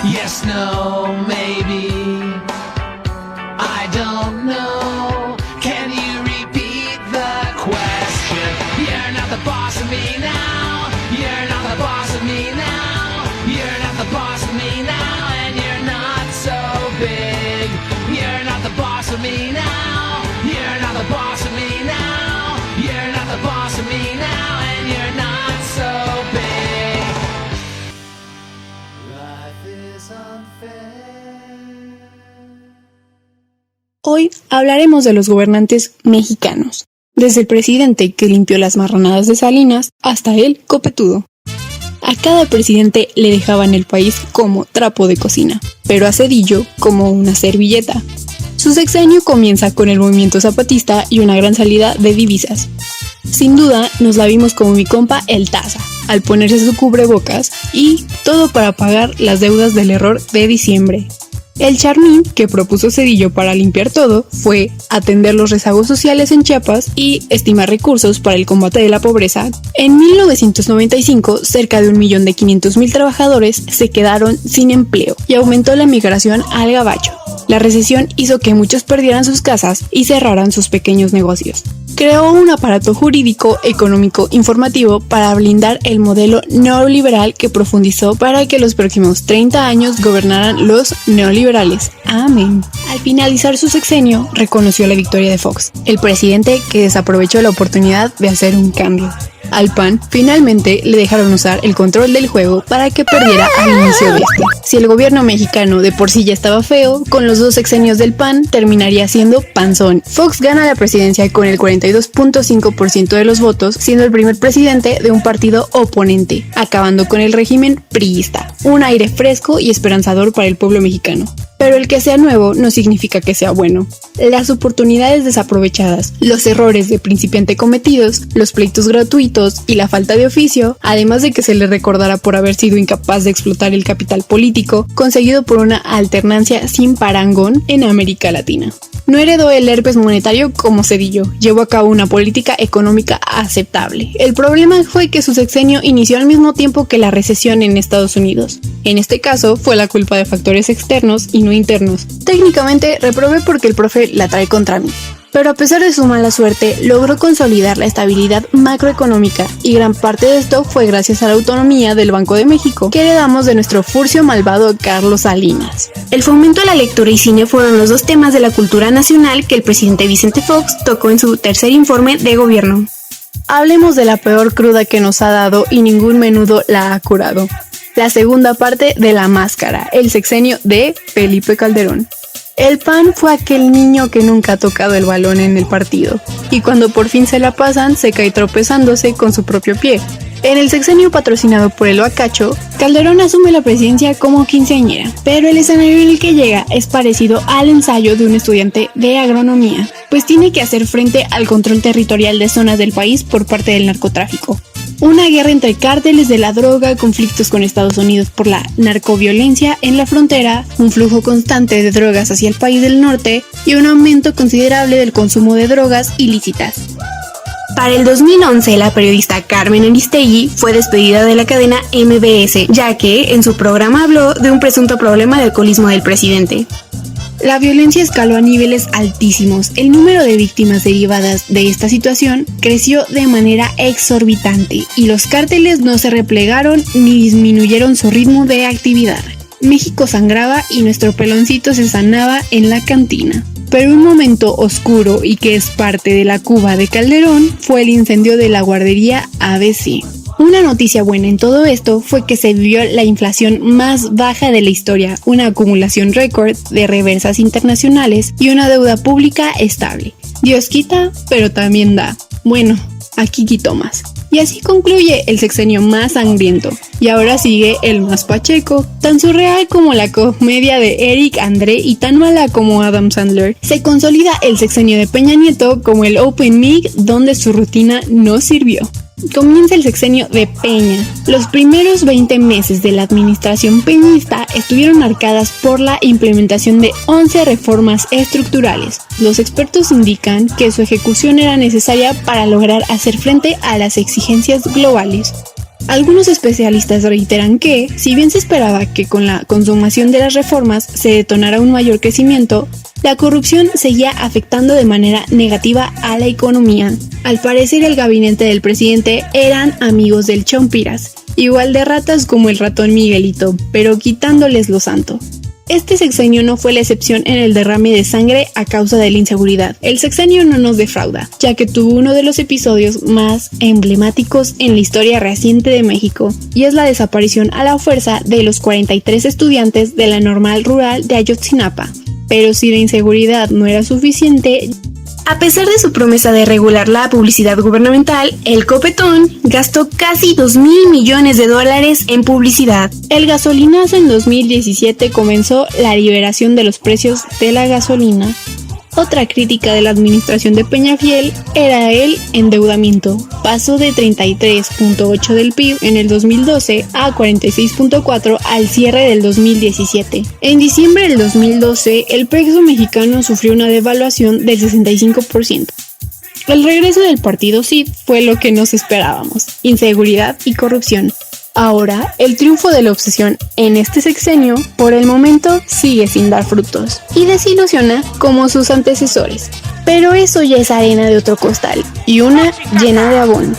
Yes, no, maybe. I don't know. Can you repeat the question? You're not the boss of me now. You're not the boss of me now. You're not the boss of me now. And you're not so big. You're not the boss of me now. You're not the boss of me now. You're not the boss of me now. And you're not so big. Life is unfair. Hoy hablaremos de los gobernantes mexicanos, desde el presidente que limpió las marranadas de Salinas hasta el copetudo. A cada presidente le dejaban el país como trapo de cocina, pero a Zedillo como una servilleta. Su sexenio comienza con el movimiento zapatista y una gran salida de divisas. Sin duda, nos la vimos como mi compa el Taza, al ponerse su cubrebocas y todo para pagar las deudas del error de diciembre. El charmín que propuso Zedillo para limpiar todo fue atender los rezagos sociales en Chiapas y estimar recursos para el combate de la pobreza. En 1995, cerca de 1.500.000 trabajadores se quedaron sin empleo y aumentó la migración al gabacho. La recesión hizo que muchos perdieran sus casas y cerraran sus pequeños negocios. Creó un aparato jurídico, económico, informativo para blindar el modelo neoliberal que profundizó para que los próximos 30 años gobernaran los neoliberales. Amén. Al finalizar su sexenio, reconoció la victoria de Fox, el presidente que desaprovechó la oportunidad de hacer un cambio. Al PAN, finalmente le dejaron usar el control del juego para que perdiera al inicio de este. Si el gobierno mexicano de por sí ya estaba feo, con los 2 sexenios del PAN terminaría siendo panzón. Fox gana la presidencia con el 42.5% de los votos, siendo el primer presidente de un partido oponente, acabando con el régimen priista. Un aire fresco y esperanzador para el pueblo mexicano. Pero el que sea nuevo no significa que sea bueno. Las oportunidades desaprovechadas, los errores de principiante cometidos, los pleitos gratuitos y la falta de oficio, además de que se le recordará por haber sido incapaz de explotar el capital político, conseguido por una alternancia sin parangón en América Latina. No heredó el herpes monetario como Zedillo, llevó a cabo una política económica aceptable. El problema fue que su sexenio inició al mismo tiempo que la recesión en Estados Unidos. En este caso, fue la culpa de factores externos y no internos. Técnicamente, reprobé porque el profe la trae contra mí. Pero a pesar de su mala suerte, logró consolidar la estabilidad macroeconómica y gran parte de esto fue gracias a la autonomía del Banco de México, que heredamos de nuestro furcio malvado Carlos Salinas. El fomento a la lectura y cine fueron los 2 temas de la cultura nacional que el presidente Vicente Fox tocó en su tercer informe de gobierno. Hablemos de la peor cruda que nos ha dado y ningún menudo la ha curado. La segunda parte de La Máscara, el sexenio de Felipe Calderón. El PAN fue aquel niño que nunca ha tocado el balón en el partido, y cuando por fin se la pasan, se cae tropezándose con su propio pie. En el sexenio patrocinado por el Bacacho, Calderón asume la presidencia como quinceañera, pero el escenario en el que llega es parecido al ensayo de un estudiante de agronomía, pues tiene que hacer frente al control territorial de zonas del país por parte del narcotráfico. Una guerra entre cárteles de la droga, conflictos con Estados Unidos por la narcoviolencia en la frontera, un flujo constante de drogas hacia el país del norte y un aumento considerable del consumo de drogas ilícitas. Para el 2011, la periodista Carmen Aristegui fue despedida de la cadena MBS, ya que en su programa habló de un presunto problema de alcoholismo del presidente. La violencia escaló a niveles altísimos. El número de víctimas derivadas de esta situación creció de manera exorbitante y los cárteles no se replegaron ni disminuyeron su ritmo de actividad. México sangraba y nuestro peloncito se sanaba en la cantina. Pero un momento oscuro y que es parte de la Cuba de Calderón fue el incendio de la guardería ABC. Una noticia buena en todo esto fue que se vivió la inflación más baja de la historia, una acumulación récord de reversas internacionales y una deuda pública estable. Dios quita, pero también da. Bueno, aquí quitó más. Y así concluye el sexenio más sangriento. Y ahora sigue el más pacheco, tan surreal como la comedia de Eric André y tan mala como Adam Sandler. Se consolida el sexenio de Peña Nieto como el Open Mic, donde su rutina no sirvió. Comienza el sexenio de Peña. Los primeros 20 meses de la administración peñista estuvieron marcadas por la implementación de 11 reformas estructurales. Los expertos indican que su ejecución era necesaria para lograr hacer frente a las exigencias globales. Algunos especialistas reiteran que, si bien se esperaba que con la consumación de las reformas se detonara un mayor crecimiento, la corrupción seguía afectando de manera negativa a la economía. Al parecer, el gabinete del presidente eran amigos del Chompiras, igual de ratas como el ratón Miguelito, pero quitándoles lo santo. Este sexenio no fue la excepción en el derrame de sangre a causa de la inseguridad. El sexenio no nos defrauda, ya que tuvo uno de los episodios más emblemáticos en la historia reciente de México, y es la desaparición a la fuerza de los 43 estudiantes de la Normal Rural de Ayotzinapa. Pero si la inseguridad no era suficiente, a pesar de su promesa de regular la publicidad gubernamental, el Copetón gastó casi $2,000 millones en publicidad. El gasolinazo en 2017 comenzó la liberación de los precios de la gasolina. Otra crítica de la administración de Peñafiel era el endeudamiento. Pasó de 33.8% del PIB en el 2012 a 46.4% al cierre del 2017. En diciembre del 2012, el peso mexicano sufrió una devaluación del 65%. El regreso del partido CID fue lo que nos esperábamos: inseguridad y corrupción. Ahora, el triunfo de la obsesión en este sexenio, por el momento, sigue sin dar frutos y desilusiona como sus antecesores. Pero eso ya es arena de otro costal y una llena de abono.